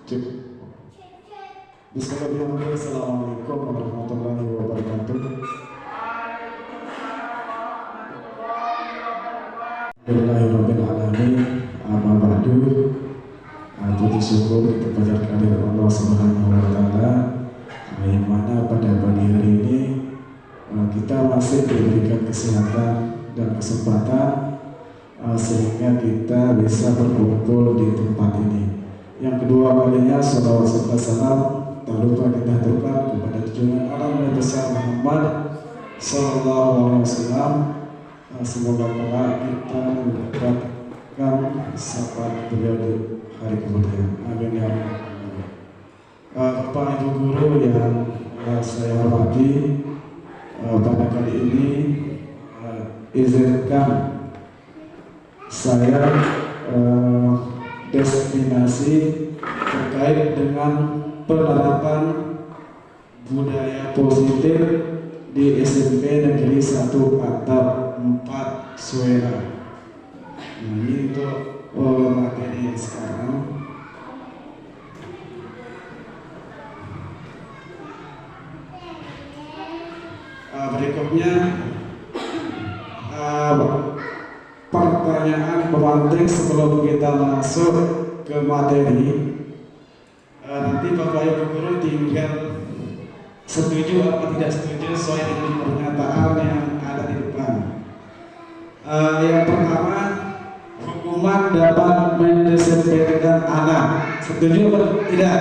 Bismillahirrahmanirrahim. Assalamualaikum warahmatullahi wabarakatuh. Bismillahirrahmanirrahim. Amma ba'du. Puji syukur kita panjatkan kepada Allah Subhanahu wa taala yang mana pada pagi hari ini kita masih diberikan kesehatan dan kesempatan sehingga kita bisa berkumpul di tempat ini. Yang kedua kalinya salawat serta salam tak lupa kita haturkan kepada junjungan alam Nabi besar Muhammad sallallahu alaihi wasallam. Semoga kita mendapatkan syafaat beliau di hari kemudian. Amin ya rabbal. Bapak Ibu guru yang saya hormati, pada kali ini izinkan saya destinasi terkait dengan penerapan budaya positif di SMP Negeri 1 Atap 4 Suera. Nah, ini untuk materi sekarang. Berikutnya pertanyaan pemantik sebelum kita masuk ke materi. Nanti Bapak Ibu guru tinggal setuju atau tidak setuju sesuai dengan pernyataan yang ada di depan. Yang pertama, hukuman dapat mendisiplinkan anak. Setuju atau tidak?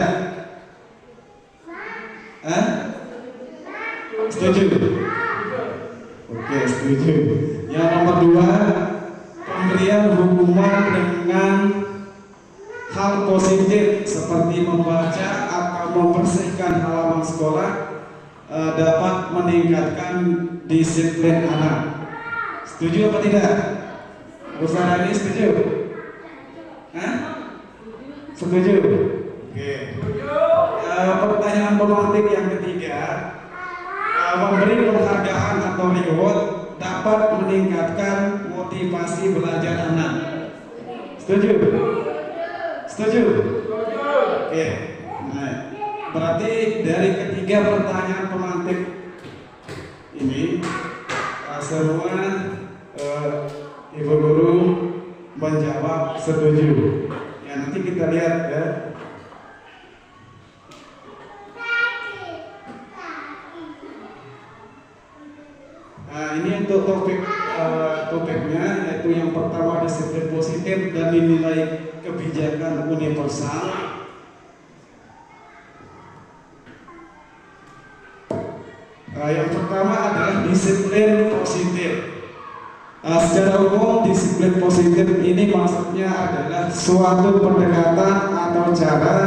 Setuju? Oke, setuju. Yang nomor 2, pemberian hukuman dengan hal positif seperti membaca atau membersihkan halaman sekolah dapat meningkatkan disiplin anak. Setuju apa tidak? Usaha ini setuju? Setuju? Oke. Pertanyaan pemantik yang ketiga, memberi penghargaan atau reward dapat meningkatkan motivasi belajar anak. Setuju? Setuju? Oke. Nah, berarti dari ketiga pertanyaan pemantik ini semua ibu guru menjawab setuju. Ya, nanti kita lihat ya. Nah, ini untuk topiknya, yaitu yang pertama disiplin positif dan dinilai kebijakan universal. Yang pertama adalah disiplin positif. Secara umum disiplin positif ini maksudnya adalah suatu pendekatan atau cara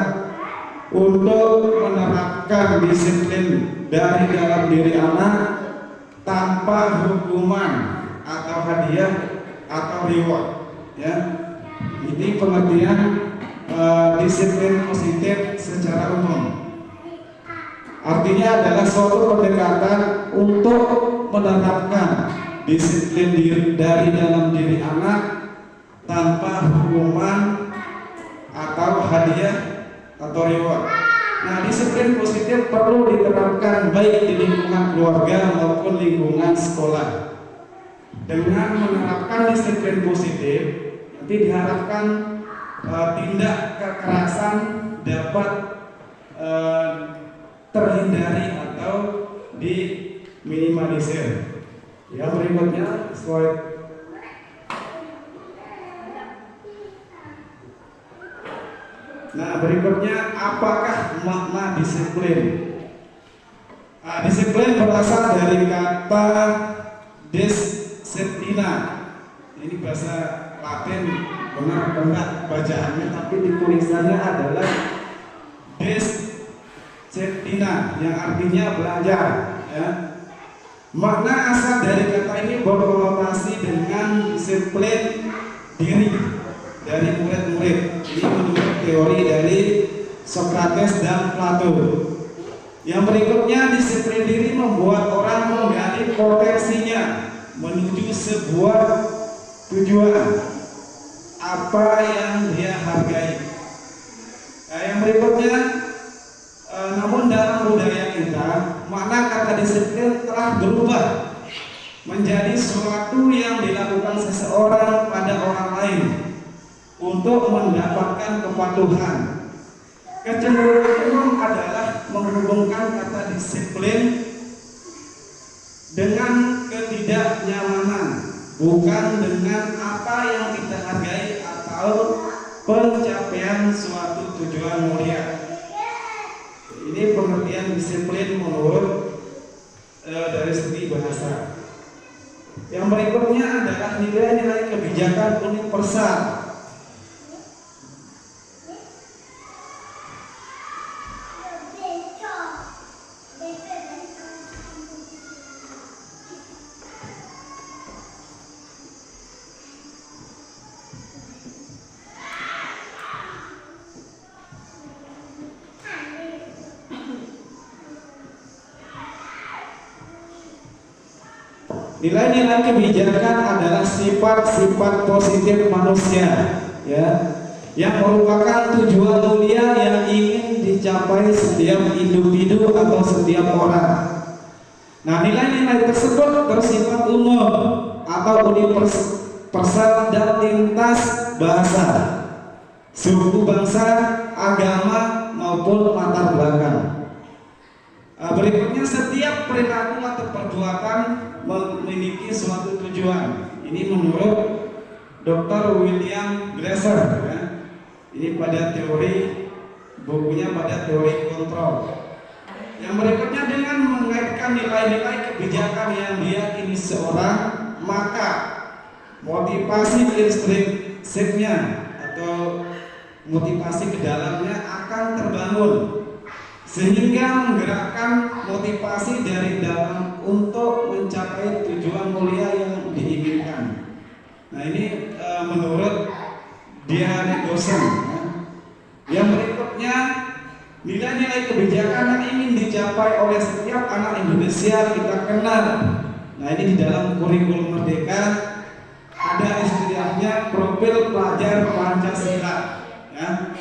untuk menerapkan disiplin dari dalam diri anak tanpa hukuman atau hadiah atau reward. Ya, ini pengertian disiplin positif secara umum. Artinya adalah suatu pendekatan untuk menerapkan disiplin dari dalam diri anak tanpa hukuman atau hadiah atau reward. Nah, disiplin positif perlu diterapkan baik di lingkungan keluarga maupun lingkungan sekolah. Dengan menerapkan disiplin positif, nanti diharapkan tindak kekerasan dapat terhindari atau diminimalisir. Yang berikutnya slide. Nah, berikutnya apakah makna disiplin? Disiplin berasal dari kata disciplina. Ini bahasa Latin, benar enggak bacaannya, tapi ditulisannya adalah disciplina yang artinya belajar. Ya. Makna asal dari kata ini berkonotasi dengan disiplin diri dari murid-murid. Ini menurut teori dari Socrates dan Plato. Yang berikutnya, disiplin diri membuat orang menggali potensinya menuju sebuah tujuan apa yang dia hargai. Yang berikutnya kepatuhan. Kecenderungan umum adalah menghubungkan kata disiplin dengan ketidaknyamanan, bukan dengan apa yang kita hargai atau pencapaian suatu tujuan mulia. Ini pengertian disiplin menurut dari segi bahasa. Yang berikutnya adalah nilai-nilai kebijakan universal. Nilai-nilai kebijakan adalah sifat-sifat positif manusia, ya, yang merupakan tujuan mulia yang ingin dicapai setiap individu atau setiap orang. Nah, nilai-nilai tersebut bersifat umum atau universal dan lintas bahasa, suku, bangsa, agama maupun latar belakang. Berikutnya, setiap perilaku atau perbuatan memiliki suatu tujuan. Ini menurut Dr. William Glasser, ya. Ini pada teori bukunya pada teori kontrol. Yang berikutnya, dengan mengaitkan nilai-nilai kebijakan yang diyakini seorang, maka motivasi intrinsipnya atau motivasi ke dalamnya akan terbangun, sehingga menggerakkan motivasi dari dalam untuk mencapai tujuan mulia yang diinginkan. Nah, ini menurut Diane Gosen, ya. Yang berikutnya, nilai-nilai kebijakan yang ingin dicapai oleh setiap anak Indonesia kita kenal. Nah, ini di dalam kurikulum Merdeka ada istilahnya profil pelajar Pancasila, ya.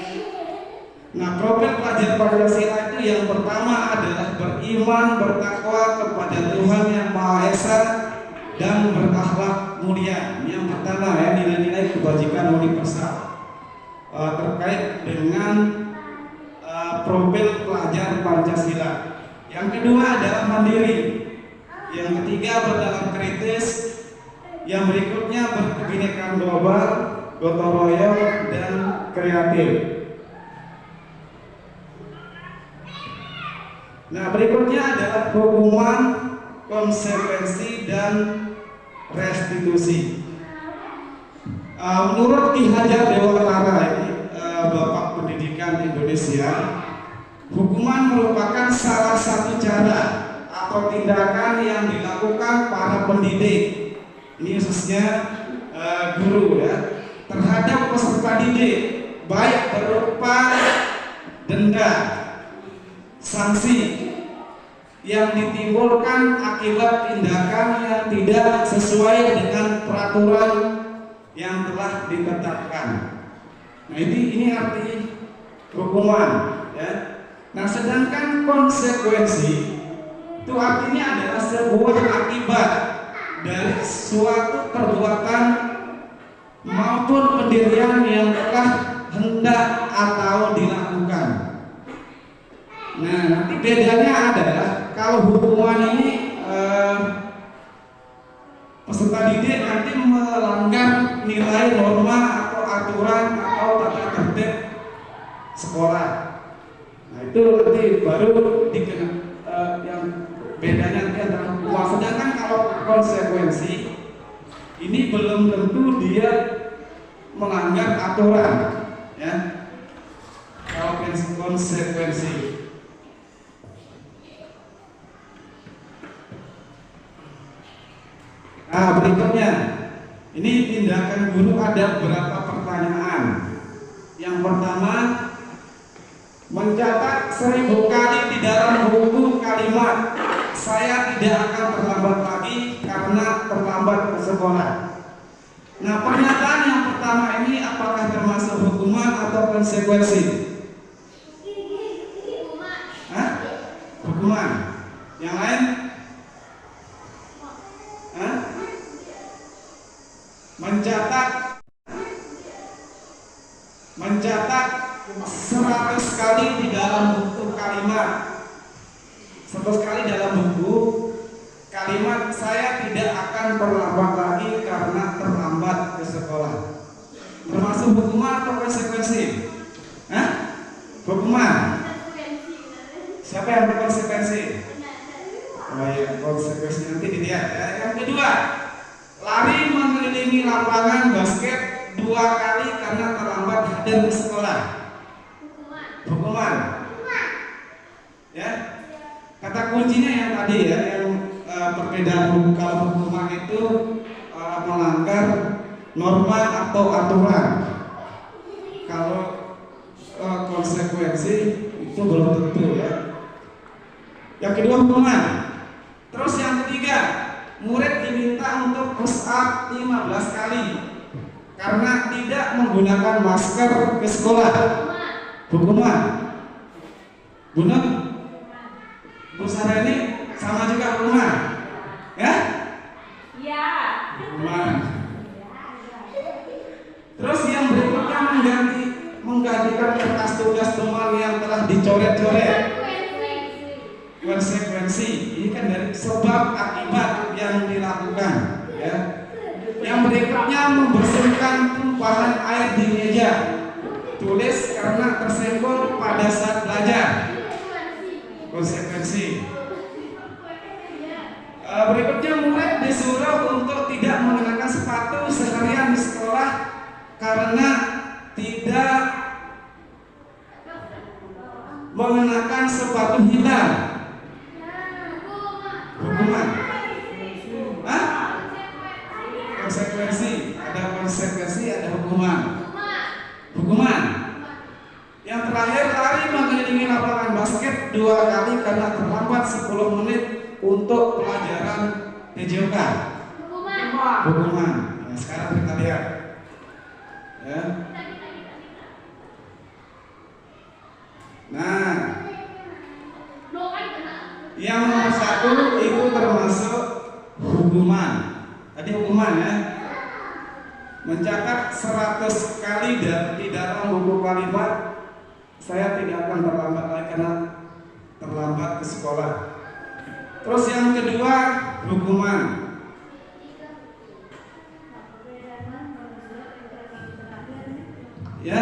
Nah, profil pelajar Pancasila itu yang pertama adalah beriman, bertakwa kepada Tuhan Yang Maha Esa dan berakhlak mulia. Ini yang pertama, ya, nilai-nilai kebajikan universal terkait dengan profil pelajar Pancasila. Yang kedua adalah mandiri. Yang ketiga berdalam kritis. Yang berikutnya berkebinekaan global, gotong royong dan kreatif. Nah, berikutnya adalah hukuman, konsekuensi, dan restitusi. Menurut Ki Hajar Dewantara, ini Bapak Pendidikan Indonesia, hukuman merupakan salah satu cara atau tindakan yang dilakukan para pendidik, ini khususnya guru, ya, terhadap peserta didik, baik berupa denda, sanksi yang ditimbulkan akibat tindakan yang tidak sesuai dengan peraturan yang telah ditetapkan. Nah, ini arti hukuman, ya. Nah, sedangkan konsekuensi itu artinya adalah sebuah akibat dari suatu perbuatan maupun pendirian yang telah hendak atau dilakukan. Nah, nanti bedanya adalah kalau hukuman ini peserta didik nanti melanggar nilai, norma atau aturan atau tata tertib sekolah. Nah, itu nanti baru dikenal yang bedanya nanti antara hukuman. Sedangkan kalau konsekuensi ini belum tentu dia melanggar aturan, ya. Kalau konsekuensi. Nah, berikutnya, ini tindakan guru ada beberapa pertanyaan. Yang pertama, mencatat 1000 kali di dalam buku kalimat "saya tidak akan terlambat lagi karena terlambat ke sekolah". Nah, pernyataan yang pertama ini apakah termasuk hukuman atau konsekuensi? Hah? Hukuman. Yang lain? Hah? Mencatat 100 kali di dalam buku kalimat, 100 kali dalam buku kalimat saya tidak akan terlambat lagi karena terlambat ke sekolah. Termasuk hukuman atau konsekuensi? Hah? Hukuman. Siapa yang berkonsekuensi? Oh ya, konsekuensi nanti dilihat ya. Yang kedua, lari mengelilingi lapangan basket 2 kali karena terlambat hadir ke sekolah. Hukuman. Ya. Kata kuncinya yang tadi ya, yang perbedaan kalau hukuman itu melanggar norma atau aturan. Kalau konsekuensi itu belum tentu ya. Yang kedua hukuman. Terus yang ketiga, murid diminta untuk push up 15 kali karena tidak menggunakan masker ke sekolah. Hukuman. Benar? Bu Sarah ini sama juga hukuman. Ya? Iya. Hukuman. Terus yang berikutnya menggantikan kertas tugas teman yang telah dicoret-coret. Konsekuensi. Ini kan dari sebab akibat yang dilakukan. Ya. Yang berikutnya membersihkan tumpahan air di meja. Tulis karena tersenggol pada saat belajar. Konsekuensi. Berikutnya murid disuruh untuk tidak mengenakan sepatu seharian di sekolah karena tidak mengenakan sepatu hitam. Hukuman. Hah? Konsekuensi. Ada konsekuensi, ada hukuman. Hukuman. Yang terakhir, lari mengelilingi lapangan basket 2 kali karena terlambat 10 menit untuk pelajaran PJOK. Hukuman. Nah, sekarang kita lihat. Ya. Nah, yang nomor 1 itu termasuk hukuman. Tadi hukuman ya. Mencatat 100 kali di dalam buku kalimat saya tidak akan terlambat lagi karena terlambat ke sekolah. Terus yang kedua hukuman. Ya.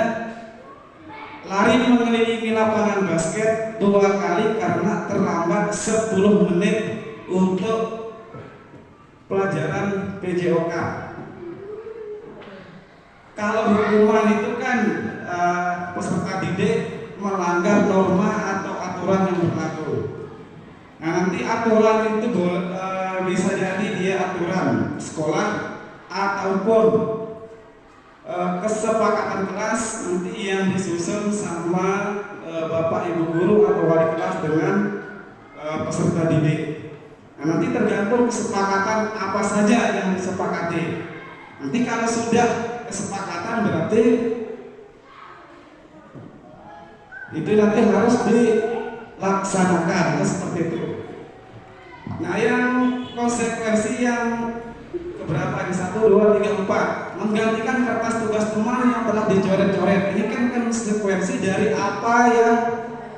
Lari mengelilingi lapangan basket 2 kali karena terlambat 10 menit untuk pelajaran PJOK. Kalau hukuman itu kan peserta didik melanggar norma atau aturan yang berlaku. Nah, nanti aturan itu bisa jadi dia aturan sekolah ataupun kesepakatan kelas nanti yang disusun sama bapak ibu guru atau wali kelas dengan peserta didik. Nah, nanti tergantung kesepakatan apa saja yang disepakati. Nanti kalau sudah kesepakatan berarti itu nanti harus dilaksanakan seperti itu. Nah, yang konsekuensi yang keberapa? 1, 2, 3, 4 menggantikan kertas tugas teman yang telah dicoret-coret. Ini kan konsekuensi dari apa yang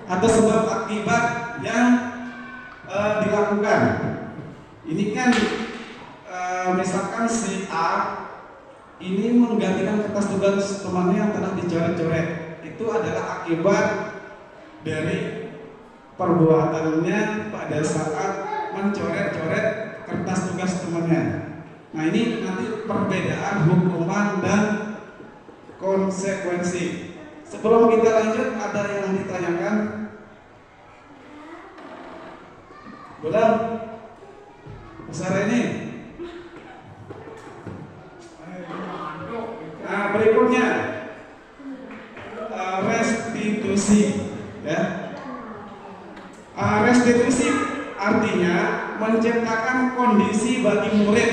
atau sebab akibat yang dilakukan. Ini kan misalkan si A ini menggantikan kertas tugas temannya yang telah dicoret-coret. Itu adalah akibat dari perbuatannya pada saat mencoret-coret kertas tugas temannya. Nah, ini nanti perbedaan hukuman dan konsekuensi. Sebelum kita lanjut, ada yang ditanyakan? Belum? Besar ini. Nah, berikutnya restitusi, ya. Restitusi artinya menciptakan kondisi bagi murid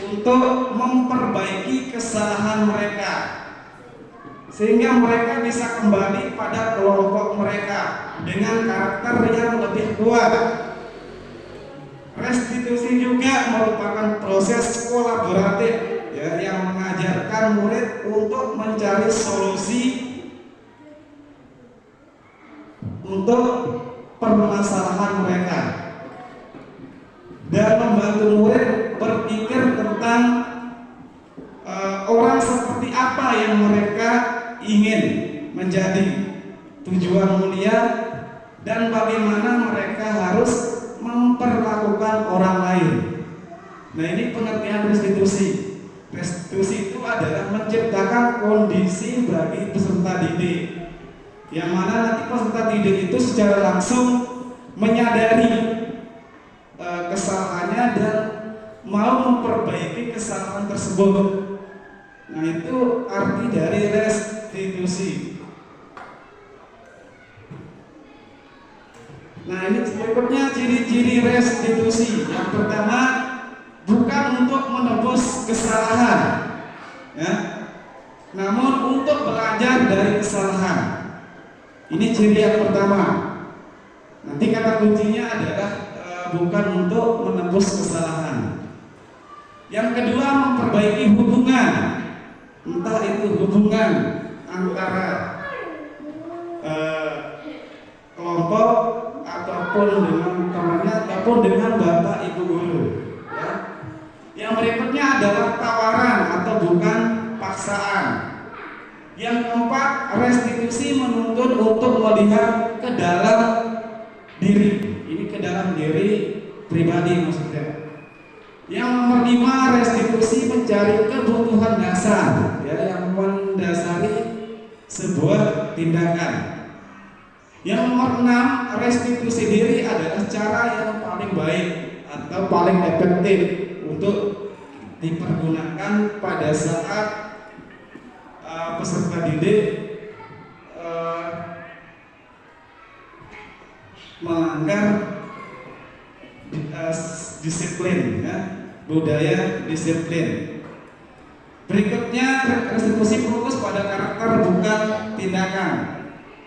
untuk memperbaiki kesalahan mereka sehingga mereka bisa kembali pada kelompok mereka dengan karakter yang lebih kuat. Restitusi juga merupakan proses kolaboratif ya, yang mengajarkan murid untuk mencari solusi untuk permasalahan mereka dan membantu murid berpikir tentang orang seperti apa yang mereka ingin menjadi, tujuan mulia, dan bagaimana mereka harus memperlakukan orang lain. Nah, ini pengertian restitusi. Restitusi itu adalah menciptakan kondisi bagi peserta didik, yang mana nanti peserta didik itu secara langsung menyadari kesalahannya dan mau memperbaiki kesalahan tersebut. Nah, itu arti dari restitusi. Nah, ini berikutnya ciri-ciri restitusi. Yang pertama, bukan untuk menebus kesalahan, ya, namun untuk belajar dari kesalahan. Ini ciri yang pertama. Nanti kata kuncinya adalah bukan untuk menebus kesalahan. Yang kedua, memperbaiki hubungan, entah itu hubungan antara kelompok ataupun dengan temannya ataupun dengan bapak ibu guru, ya. Yang berikutnya adalah tawaran atau bukan paksaan. Yang keempat, restitusi menuntut untuk melihat ke dalam diri. Ini ke dalam diri pribadi maksudnya. Yang nomor 5, restitusi mencari kebutuhan dasar, ya, yang mendasari sebuah tindakan. Yang nomor 6, restitusi diri adalah cara yang paling baik atau paling efektif untuk dipergunakan pada saat peserta didik melanggar disiplin, ya, budaya disiplin. Berikutnya, restitusi fokus pada karakter bukan tindakan.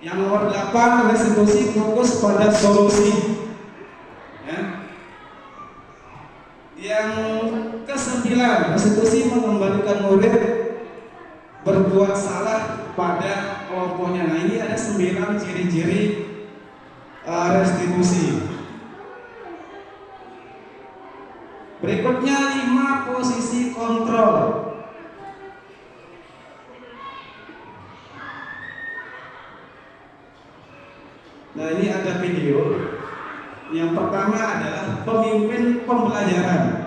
Yang nomor 8, restitusi fokus pada solusi, ya. Yang ke-9, restitusi mengembalikan murid berbuat salah pada kelompoknya. Nah, ini ada 9 ciri-ciri restitusi. Berikutnya 5 posisi kontrol. Nah, ini ada video. Yang pertama adalah pemimpin pembelajaran.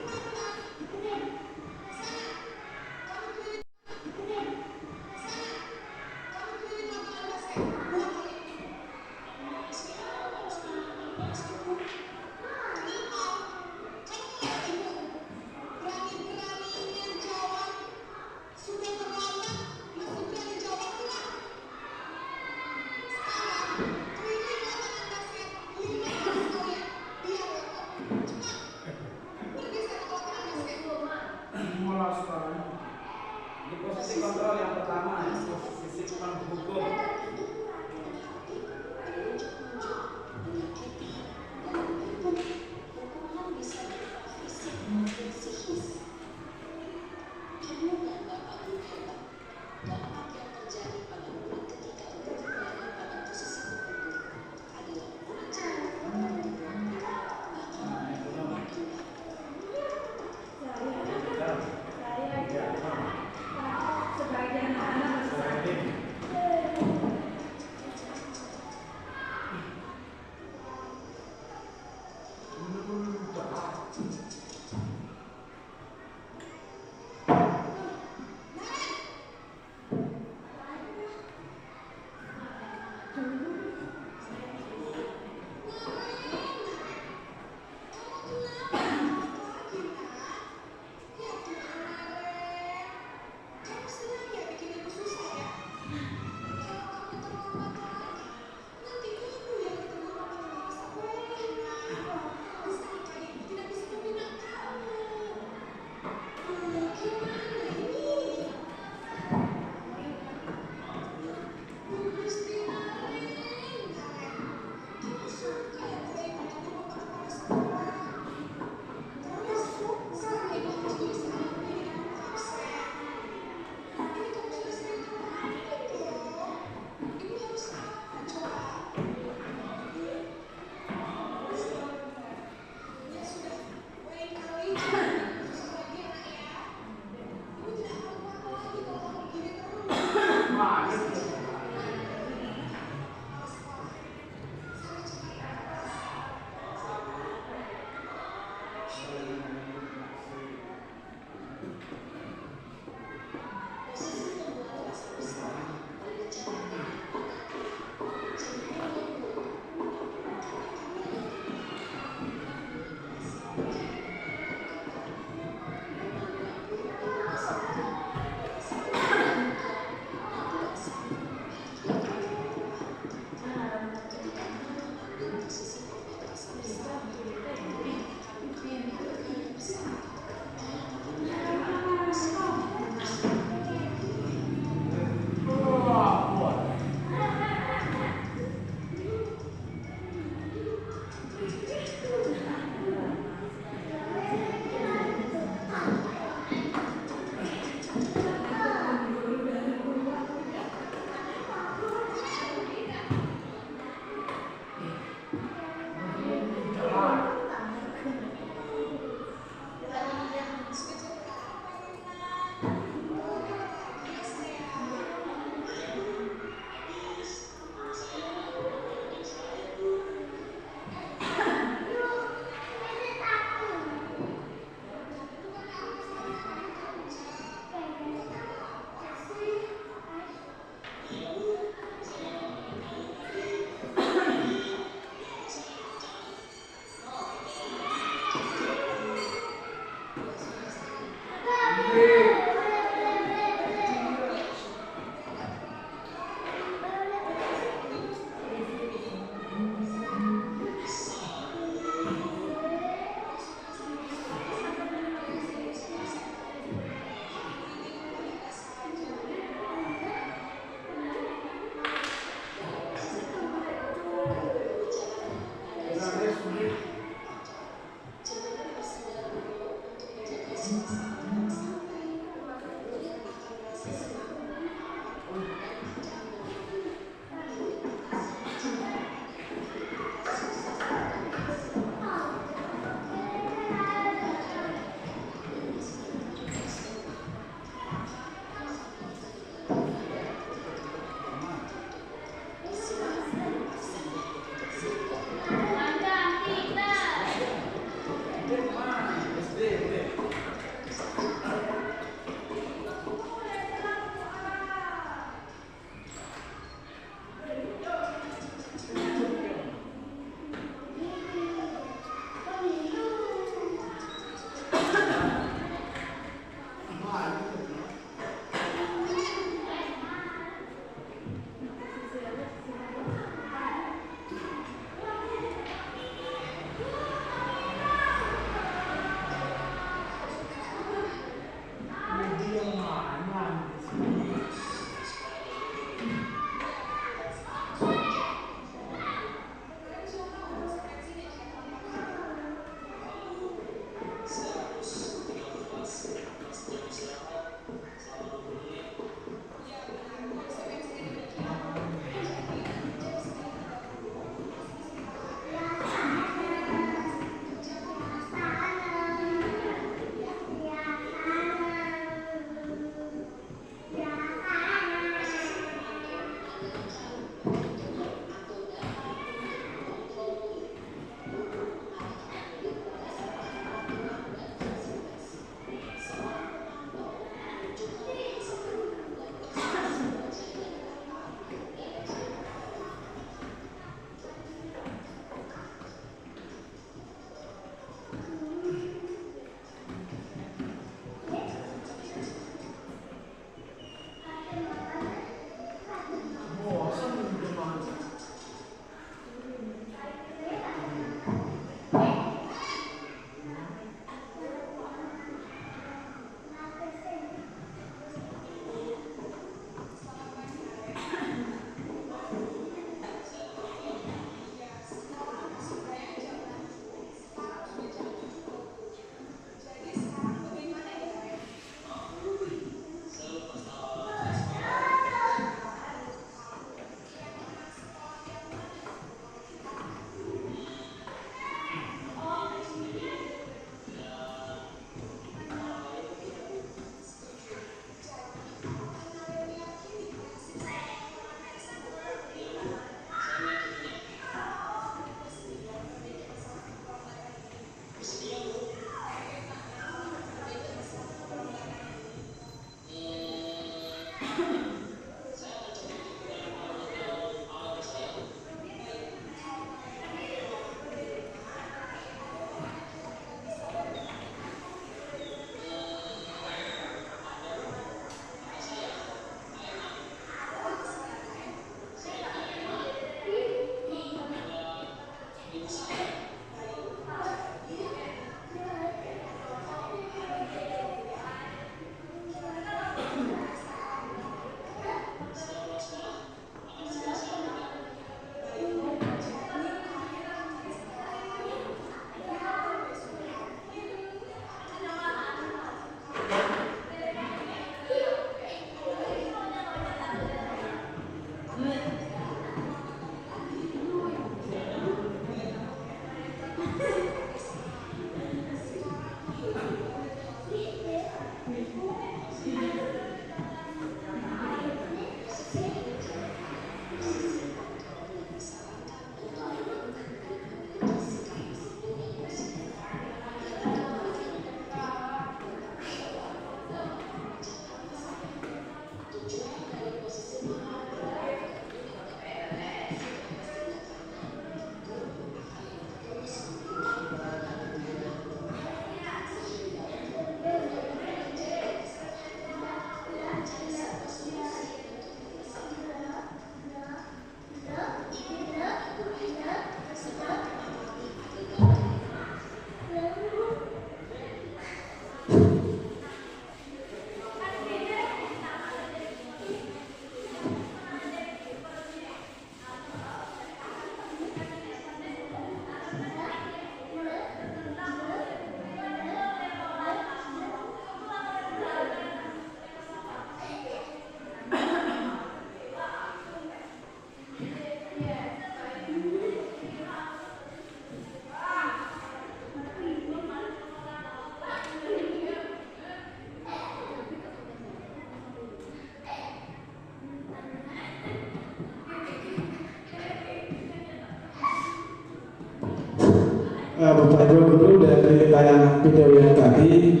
Bapak Ibu Guru, dari tayangan video yang tadi,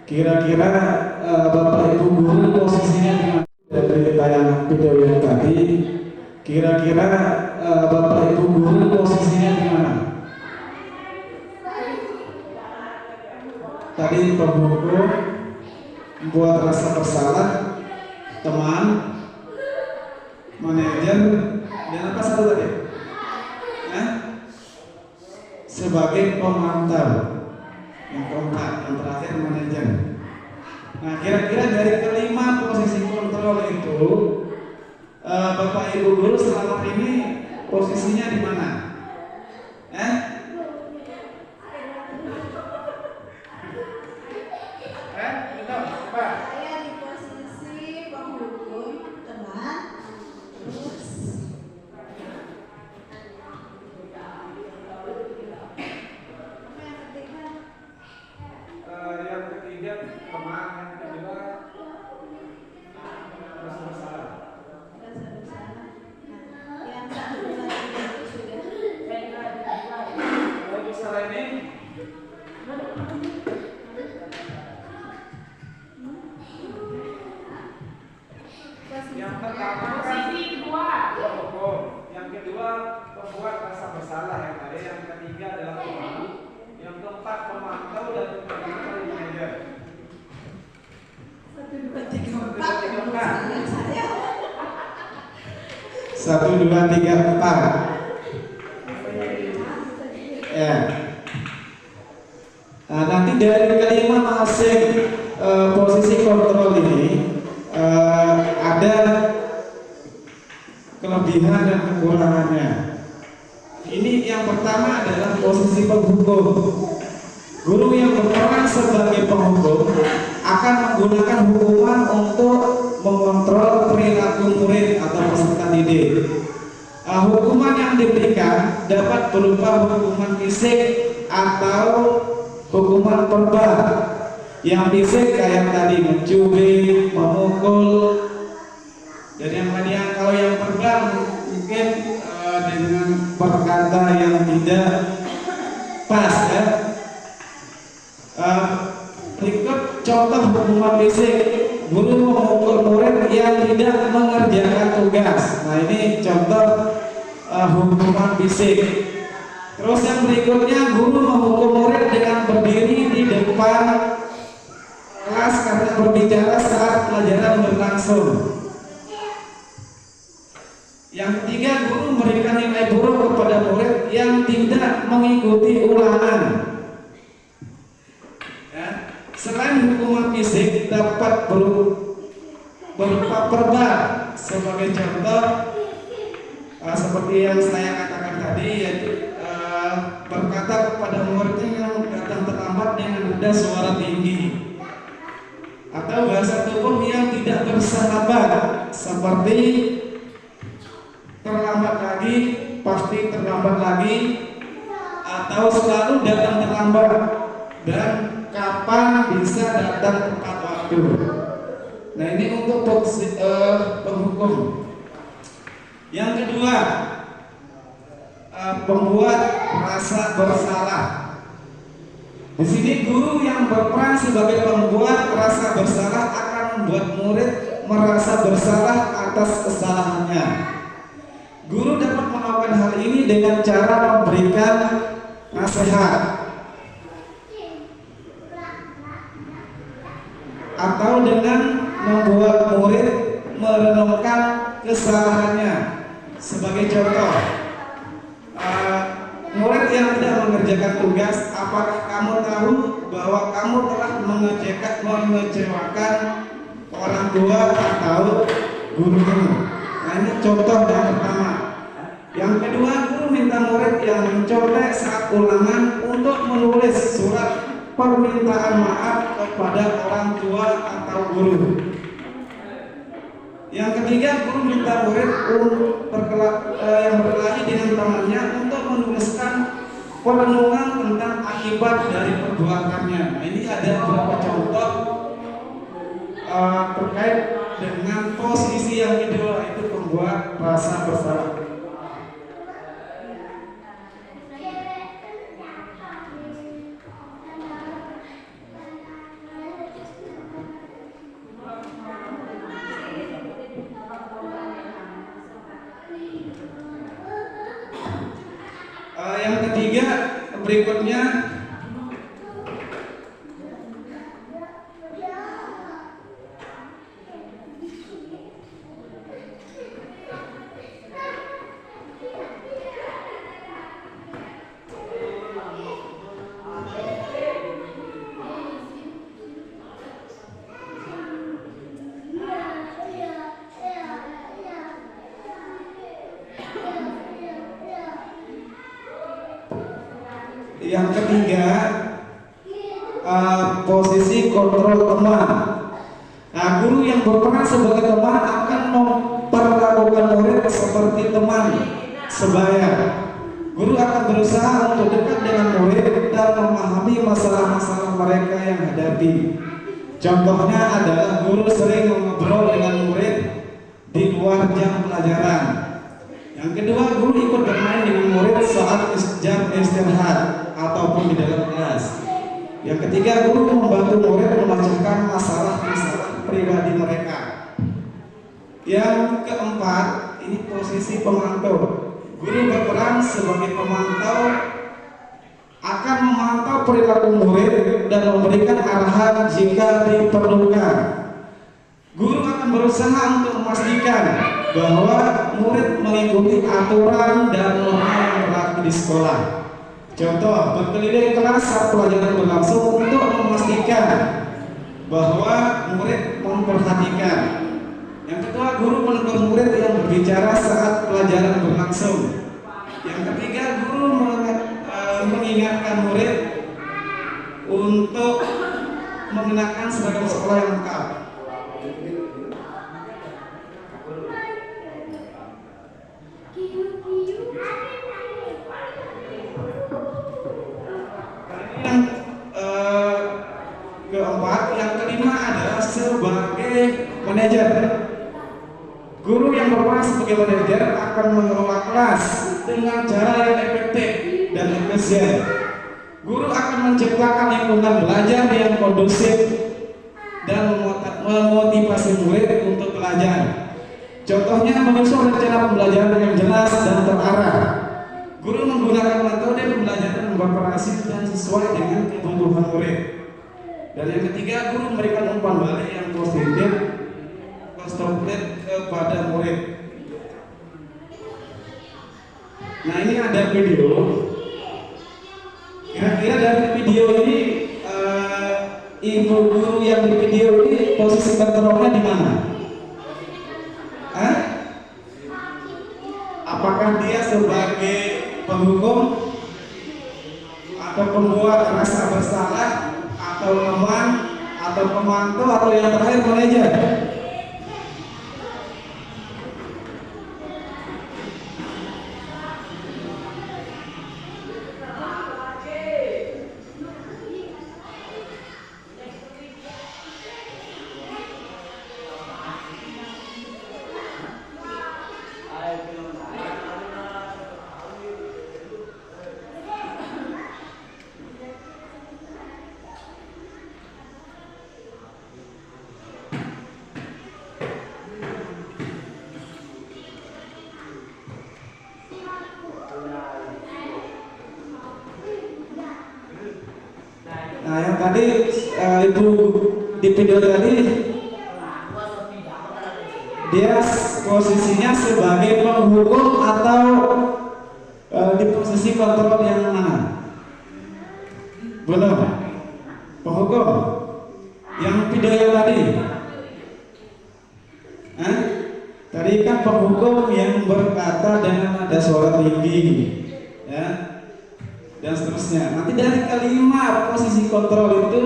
kira-kira Bapak Ibu Guru posisinya di mana? Dari tayangan video yang tadi, kira-kira Bapak Ibu Guru posisinya di mana? Tadi pembuku membuat rasa bersalah, teman, manajer, dan apa satu tadi? Sebagai pemantau. Yang keempat, yang terakhir manajer. Nah, kira-kira dari kelima posisi kontrol itu, Bapak Ibu Guru selama ini posisinya di mana? Saya di posisi penghukum, teman, terus yang ketiga teman, yang kedua rasa bersalah. yang satu lagi itu sudah Kalau bersalah ini yang pertama kan penghukum, yang kedua pembuat rasa bersalah, yang tadi, yang ketiga adalah teman, yang keempat pemantau, dan yang kelima manajer. 1, 2, 3, 4 yang saya 1, 2, 3, 4. Ya. Nah, nanti dari kelima masing posisi kontrol ini ada kelebihan dan kekurangannya. Ini yang pertama adalah posisi penghukum. Guru yang berperan sebagai penghukum akan menggunakan hukuman untuk mengontrol perilaku murid atau peserta didik. Hukuman yang diberikan dapat berupa hukuman fisik atau hukuman verbal. Yang fisik kayak tadi mencubit, memukul. Dan yang tadi kalau yang verbal mungkin dengan perkata yang tidak pas ya. Berikut contoh hukuman fisik. Guru memukul murid yang tidak mengerjakan tugas. Nah, ini contoh hukuman fisik. Terus yang berikutnya, guru menghukum murid dengan berdiri di depan kelas karena berbicara saat pelajaran berlangsung. Yang ketiga, guru memberikan nilai buruk kepada murid yang tidak mengikuti ulangan. Selain hukuman fisik dapat berupa verbal, sebagai contoh seperti yang saya katakan tadi, yaitu berkata kepada muridnya yang datang terlambat dengan nada suara tinggi, atau bahasa tubuh yang tidak bersahabat seperti terlambat lagi, pasti terlambat lagi, atau selalu datang terlambat, dan kapan bisa datang tepat waktu. Nah, ini untuk penghukum. Yang kedua, pembuat rasa bersalah. Di sini guru yang berperan sebagai pembuat rasa bersalah akan membuat murid merasa bersalah atas kesalahannya. Guru dapat melakukan hal ini dengan cara memberikan nasihat atau dengan membuat murid merenungkan kesalahannya. Sebagai contoh, murid yang tidak mengerjakan tugas, apakah kamu tahu bahwa kamu telah mengecewakan orang tua atau gurumu? Nah, ini contoh yang pertama. Yang kedua, guru minta murid yang mencontek saat ulangan untuk menulis surat permintaan maaf kepada orang tua atau guru. Yang ketiga, guru minta murid yang berkelahi dengan temannya untuk menuliskan perenungan tentang akibat dari perbuatannya. Nah, ini ada beberapa contoh terkait dengan posisi yang kedua, itu membuat rasa bersalah. Yang ketiga berikutnya posisi kontrol teman. Nah, guru yang berperan sebagai teman akan memperlakukan murid seperti teman sebaya. Guru akan berusaha untuk dekat dengan murid dan memahami masalah-masalah mereka yang hadapi. Contohnya adalah guru sering mengobrol dengan murid di luar jam pelajaran. Yang kedua, guru ikut bermain dengan murid saat jam istirahat ataupun di dalam kelas. Yang ketiga, guru membantu murid memecahkan masalah-masalah pribadi mereka. Yang keempat, ini posisi pemantau. Guru berperan sebagai pemantau, akan memantau perilaku murid dan memberikan arahan jika diperlukan. Guru akan berusaha untuk memastikan bahwa murid mengikuti aturan dan norma yang berlaku di sekolah. Contoh, berkeliling kelas saat pelajaran berlangsung untuk memastikan bahwa murid memperhatikan. Yang kedua, guru menegur murid yang berbicara saat pelajaran berlangsung. Yang ketiga, guru mengingatkan murid untuk mengenakan seragam sekolah yang lengkap. Keempat, yang kelima adalah sebagai manajer. Guru yang berperan sebagai manajer akan mengelola kelas dengan cara yang efektif dan efisien. Guru akan menciptakan lingkungan belajar yang kondusif dan memotivasi murid untuk belajar. Contohnya menyusun rencana pembelajaran yang jelas dan terarah. Guru menggunakan metode pembelajaran yang bervariasi dan sesuai dengan kebutuhan murid. Dan yang ketiga, guru memberikan umpan balik yang positif, konstruktif kepada murid. Nah, ini ada video. Kira-kira dari video ini, ibu guru yang di video ini posisi kontrolnya di mana? Apakah dia sebagai penghukum atau pembuat rasa bersalah, atau teman, atau pemantau, atau yang terakhir manajer? Nah, yang tadi ibu di video tadi, dia posisinya sebagai penghukum atau di posisi kontrol yang mana? Belum. Penghukum. Yang video yang tadi, tadi kan penghukum yang berkata dengan nada suara tinggi, ya, dan seterusnya. Nanti dari kelima posisi kontrol itu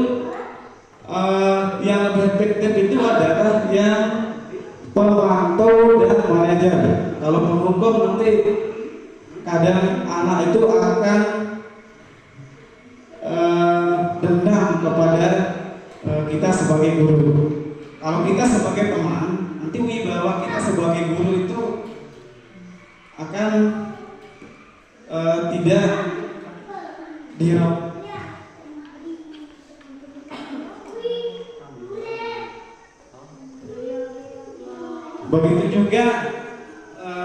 yang lebih efektif itu adalah yang pemantau dan manajer. Kalau penghukum nanti kadang anak itu akan dendam kepada kita sebagai guru. Kalau kita sebagai teman, nanti wibawa kita sebagai guru itu akan tidak diraup. Begitu juga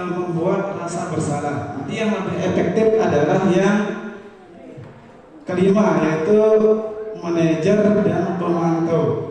membuat rasa bersalah salah. Nanti yang lebih efektif adalah yang kelima, yaitu manajer dan pemantau.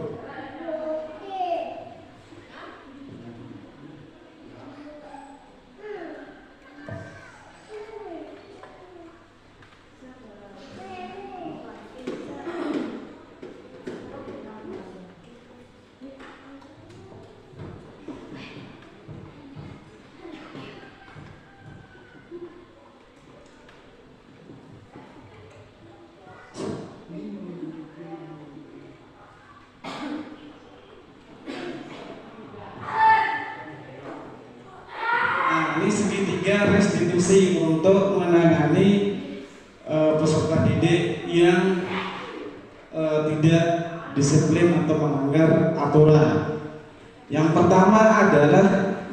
Ini segitiga restitusi untuk menangani peserta didik yang tidak disiplin atau melanggar aturan. Yang pertama adalah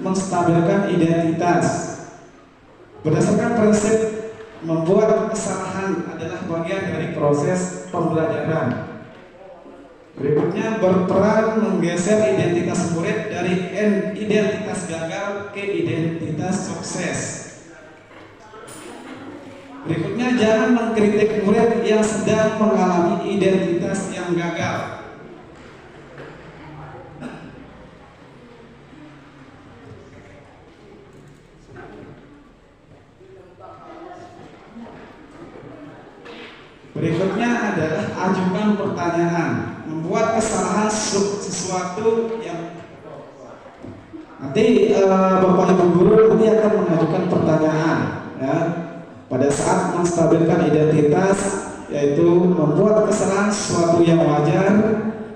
menstabilkan identitas. Berdasarkan prinsip membuat kesalahan adalah bagian dari proses pembelajaran. Berikutnya berperan menggeser identitas murid dari identitas gagal ke identitas sukses. Berikutnya jangan mengkritik murid yang sedang mengalami identitas yang gagal. Berikutnya adalah ajukan pertanyaan. Membuat kesalahan sesuatu yang nanti Bapak Ibu guru nanti akan mengajukan pertanyaan ya, pada saat menstabilkan identitas, yaitu membuat kesalahan sesuatu yang wajar.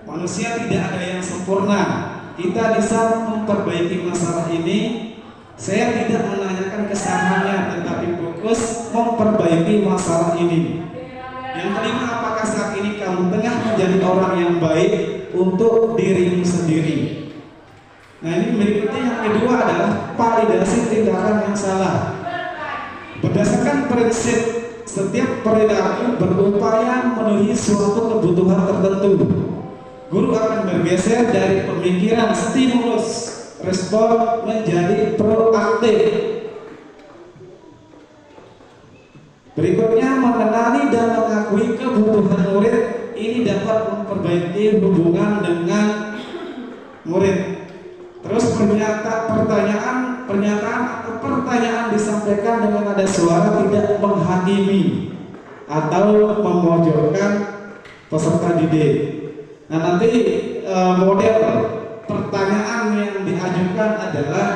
Manusia tidak ada yang sempurna. Kita bisa memperbaiki masalah ini. Saya tidak menanyakan kesalahannya, tetapi fokus memperbaiki masalah ini. Yang kelima, apakah saat ini kamu tengah menjadi orang yang baik untuk dirimu sendiri? Nah, ini berikutnya yang kedua adalah validasi tindakan yang salah. Berdasarkan prinsip setiap perilaku berupaya memenuhi suatu kebutuhan tertentu, guru akan bergeser dari pemikiran stimulus respon menjadi proaktif. Berikutnya, mengenali dan mengakui kebutuhan murid. Ini dapat memperbaiki hubungan dengan murid. Terus pernyataan atau pertanyaan disampaikan dengan nada suara tidak menghakimi atau memojokkan peserta didik. Nah, nanti model pertanyaan yang diajukan adalah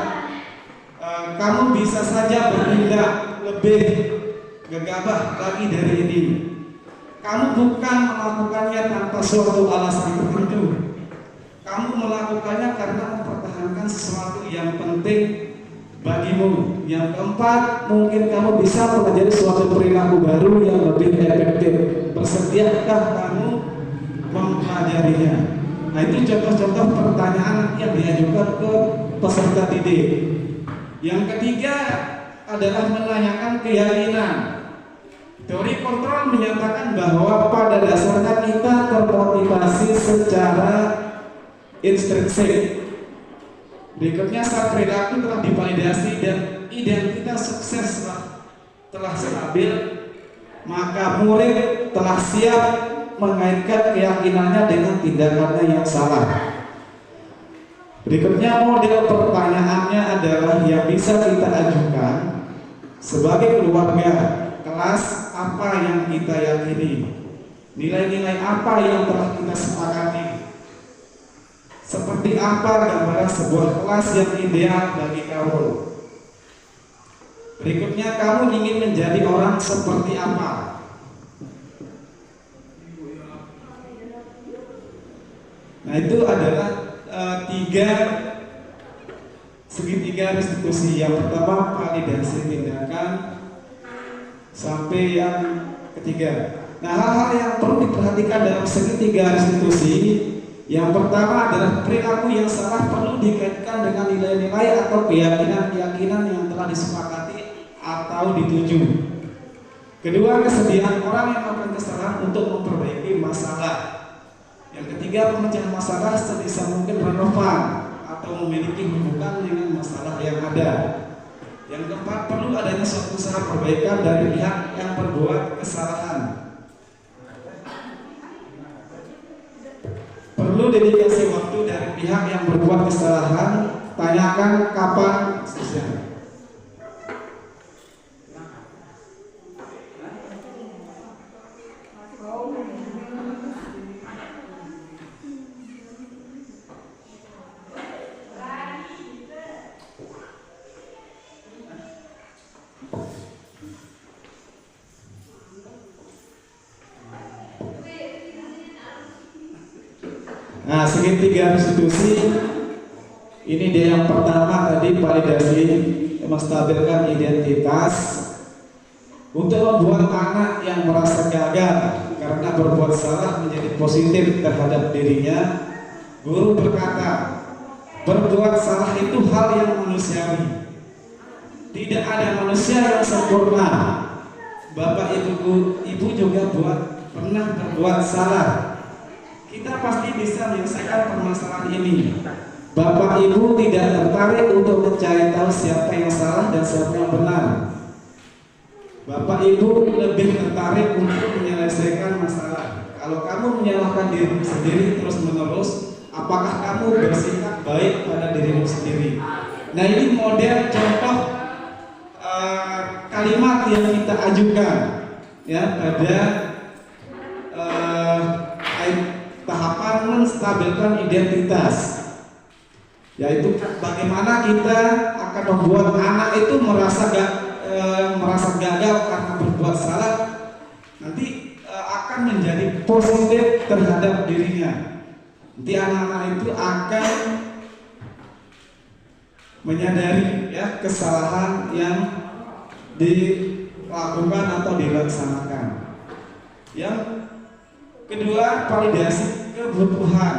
kamu bisa saja bertindak lebih gegabah lagi dari ini. Kamu bukan melakukannya tanpa suatu alasan tertentu. Kamu melakukannya karena mempertahankan sesuatu yang penting bagimu. Yang keempat, mungkin kamu bisa mempelajari suatu perilaku baru yang lebih efektif. Bersediakah kamu mempelajarinya? Nah, itu contoh-contoh pertanyaan yang diajukan ke peserta didik. Yang ketiga adalah menanyakan keyakinan. Teori kontrol menyatakan bahwa pada dasarnya kita termotivasi secara intrinsik. Berikutnya, saat perilaku telah divalidasi dan identitas sukses telah stabil, maka murid telah siap mengaitkan keyakinannya dengan tindakannya yang salah. Berikutnya, model pertanyaannya adalah yang bisa kita ajukan sebagai keluarga. Kelas apa yang kita yakini? Nilai-nilai apa yang telah kita sepakati? Seperti apa gambaran sebuah kelas yang ideal bagi kamu? Berikutnya, kamu ingin menjadi orang seperti apa? Nah, itu adalah segitiga restitusi. Yang pertama, validasi tindakan, sampai yang ketiga. Nah, hal-hal yang perlu diperhatikan dalam segitiga restitusi, yang pertama adalah perilaku yang salah perlu dikaitkan dengan nilai-nilai atau keyakinan-keyakinan yang telah disepakati atau dituju. Kedua, kesediaan orang yang melakukan kesalahan untuk memperbaiki masalah. Yang ketiga, pemecahan masalah sebisa mungkin relevan atau memiliki hubungan dengan masalah yang ada. Yang keempat, perlu adanya suatu usaha perbaikan dari pihak yang berbuat kesalahan. Perlu dedikasi waktu dari pihak yang berbuat kesalahan, tanyakan kapan seterusnya. Nah, segitiga restitusi ini dia yang pertama tadi, validasi menstabilkan identitas untuk membuat anak yang merasa gagal karena berbuat salah menjadi positif terhadap dirinya. Guru berkata, berbuat salah itu hal yang manusiawi. Tidak ada manusia yang sempurna. Bapak ibu juga pernah berbuat salah. Kita pasti bisa menyelesaikan permasalahan ini. Bapak ibu tidak tertarik untuk mencari tahu siapa yang salah dan siapa yang benar. Bapak ibu lebih tertarik untuk menyelesaikan masalah. Kalau kamu menyalahkan dirimu sendiri terus menerus, apakah kamu bersikap baik pada dirimu sendiri? Nah, ini model contoh kalimat yang kita ajukan ya pada tahapan menstabilkan identitas, yaitu bagaimana kita akan membuat anak itu merasa gagal karena berbuat salah, nanti akan menjadi positif terhadap dirinya. Nanti anak-anak itu akan menyadari ya kesalahan yang dilakukan atau dilaksanakan. Yang kedua, validasi kebutuhan.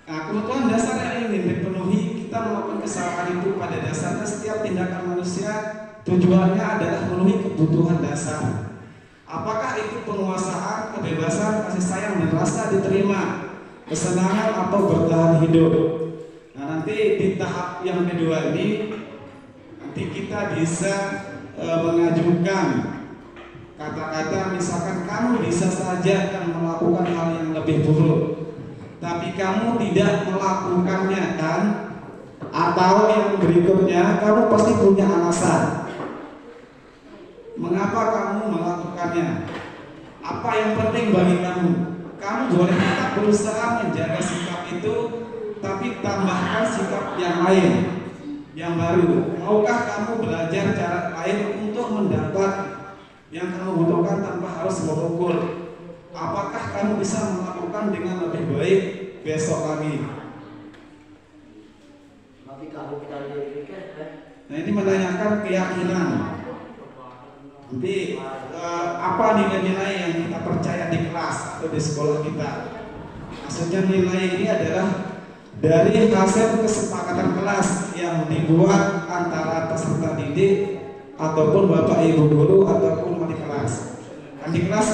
Nah, kebutuhan dasar yang ingin dipenuhi, kita melakukan kesalahan itu pada dasarnya setiap tindakan manusia tujuannya adalah memenuhi kebutuhan dasar. Apakah itu penguasaan, kebebasan, kasih sayang, dan rasa diterima, kesenangan atau bertahan hidup. Nah, nanti di tahap yang kedua ini nanti kita bisa mengajukan kata-kata, misalkan kamu bisa saja kan melakukan hal yang lebih buruk, tapi kamu tidak melakukannya kan? Atau yang berikutnya, kamu pasti punya alasan mengapa kamu melakukannya. Apa yang penting bagi kamu? Kamu boleh tetap berusaha menjaga sikap itu, tapi tambahkan sikap yang lain, yang baru. Maukah kamu belajar cara lain untuk mendapat yang kamu butuhkan tanpa harus memukul? Apakah kamu bisa melakukan dengan lebih baik besok lagi? Nah, ini menanyakan keyakinan. Nanti apa nilai-nilai yang kita percaya di kelas atau di sekolah kita? Maksudnya nilai ini adalah dari hasil kesepakatan kelas yang dibuat antara peserta didik ataupun bapak ibu guru ataupun wali kelas. Kan di kelas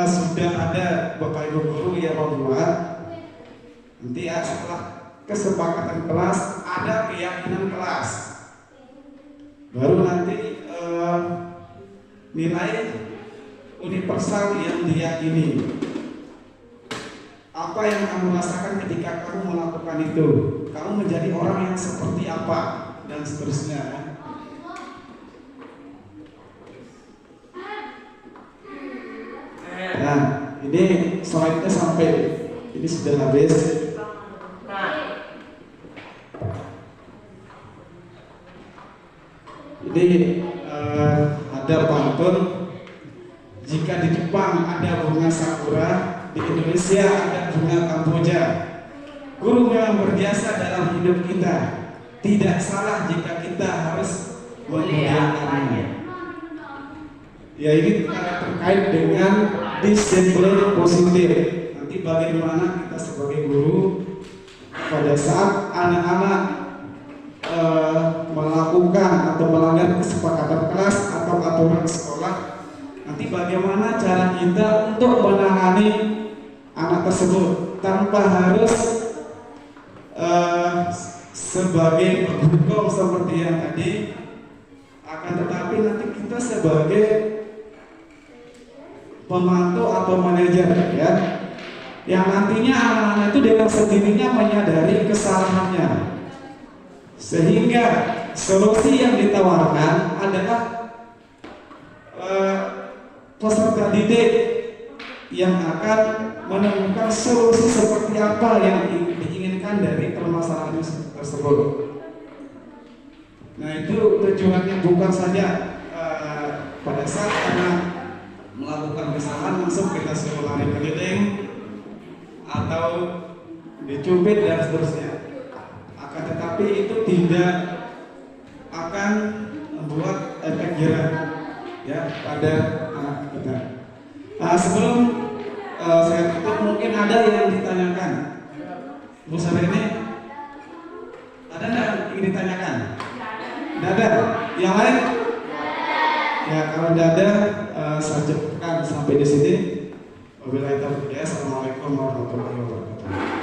sudah ada bapak ibu guru yang membuat. Nanti ya, setelah kesepakatan kelas ada keyakinan kelas, baru nanti nilai universal yang diyakini. Apa yang kamu rasakan ketika kamu melakukan itu? Kamu menjadi orang yang seperti apa? Dan seterusnya. Nah, ini slide-nya sampai ini sudah habis. Ini ada pantun. Jika di Jepang ada bunga sakura, di Indonesia ada bunga kamboja. Guru memang berjasa dalam hidup kita. Tidak salah jika kita harus memuliakannya. Ya, ini terkait dengan disiplin positif. Nanti bagaimana kita sebagai guru pada saat anak-anak melakukan atau melanggar kesepakatan kelas atau aturan sekolah, nanti bagaimana cara kita untuk menangani anak tersebut tanpa harus sebagai penghukum seperti yang tadi, akan tetapi nanti kita sebagai pemantau atau manajer ya, yang nantinya anak-anak itu dengan sendirinya menyadari kesalahannya, sehingga solusi yang ditawarkan adalah peserta didik yang akan menemukan solusi seperti apa yang diinginkan dari permasalahan tersebut. Nah, itu tujuannya bukan saja pada saat anak melakukan kesalahan langsung kita suruh lari keliling atau dicubit dan seterusnya. Akan tetapi itu tidak akan membuat efek jerah ya pada anak kita. Sebelum saya tutup, mungkin ada yang ditanyakan. Bu ini ada nggak yang ditanyakan? Tidak ada. Yang lain? Ya, kalau tidak ada, saya cukupkan sampai di sini. Wabillahi taufiq. Assalamualaikum warahmatullahi wabarakatuh.